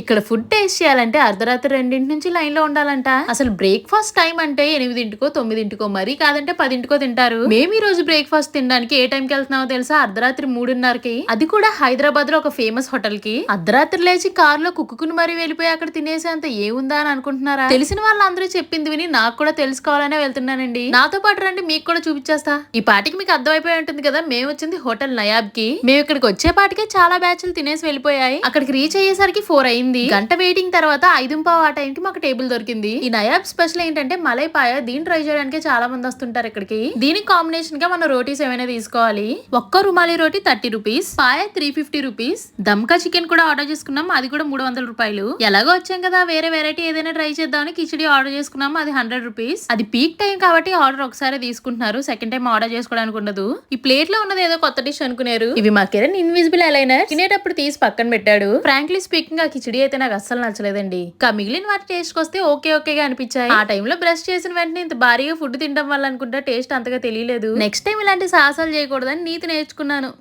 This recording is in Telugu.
ఇక్కడ ఫుడ్ టేస్ట్ చేయాలంటే అర్ధరాత్రి 2 నుంచి లైన్ లో ఉండాలంట. అసలు బ్రేక్ఫాస్ట్ టైం అంటే 8కో 9కో, మరీ కాదంటే 10కో తింటారు. మేము ఈ రోజు బ్రేక్ఫాస్ట్ తినడానికి ఏ టైంకి వెళ్తున్నామో తెలుసా? అర్ధరాత్రి 3:30కి. అది కూడా హైదరాబాద్ లో ఒక ఫేమస్ హోటల్ కి. అర్ధరాత్రి లేచి కార్ లో కుక్కుని మరీ వెళ్ళిపోయి అక్కడ తినేసేంత ఏముందా అని అనుకుంటున్నారా? తెలిసిన వాళ్ళందరూ చెప్పింది విని నాకు కూడా తెలుసుకోవాలనే వెళ్తున్నానండి. నాతో పాటు రండి, మీకు కూడా చూపించేస్తా. ఈ పాటికి మీకు అర్థమైపోయి ఉంటుంది కదా, మేము వచ్చింది హోటల్ నయాబ్ కి. మేము ఇక్కడికి వచ్చే పాటికే చాలా బ్యాచ్లు తినేసి వెళ్ళిపోయాయి. అక్కడికి రీచ్ అయ్యేసరికి 4 అయింది. గంట వెయిటింగ్ తర్వాత 5:15 ఆ టైంకి మాకు టేబుల్ దొరికింది. ఈ నయాబ్ స్పెషల్ ఏంటంటే మలై పాయ. దీన్ని ట్రై చేయడానికి చాలా మంది వస్తుంటారు ఇక్కడికి. దీనికి కాంబినేషన్ గా మనం రోటీస్ ఏమైనా తీసుకోవాలి. ఒక్క రుమాలి రోటీ 30 రూపీస్, పాయ 350 రూపీస్. దమ్కా చికెన్ కూడా ఆర్డర్ చేసుకున్నాం, అది కూడా 300 రూపాయలు. ఎలాగో వచ్చాం కదా, వేరే వెరైటీ ఏదైనా ట్రై చేద్దామని కిచిడి ఆర్డర్ చేసుకున్నాము, అది 100 రూపీస్. అది పీక్ టైం కాబట్టి ఆర్డర్ ఒకసారి తీసుకుంటున్నారు, సెకండ్ టైం ఆర్డర్ చేసుకోవడానికి ఉండదు. ఈ ప్లేట్ లో ఉన్నది ఏదో కొత్త డిష్ అనుకున్నారు. ఇవి మా కిరణ్ ఇన్విజిబుల్ అలైనర్ తినేటప్పుడు తీసి పక్కన పెట్టాడు. ఫ్రాంక్లీ స్పీకింగ్ ఆ కిచిడి అయితే నాకు అస్సలు నచ్చలేదండి. ఇంకా మిగిలిన వాటి టేస్ట్ వస్తే ఓకేగా అనిపించాయి. ఆ టైంలో బ్రష్ చేసిన వెంటనే ఇంత భారీగా ఫుడ్ తినడం వల్ల అనుకుంటా టేస్ట్ అంతగా తెలియలేదు. నెక్స్ట్ టైం ఇలాంటి సాహసాలు చేయకూడదని నీతి నేర్చుకున్నాను.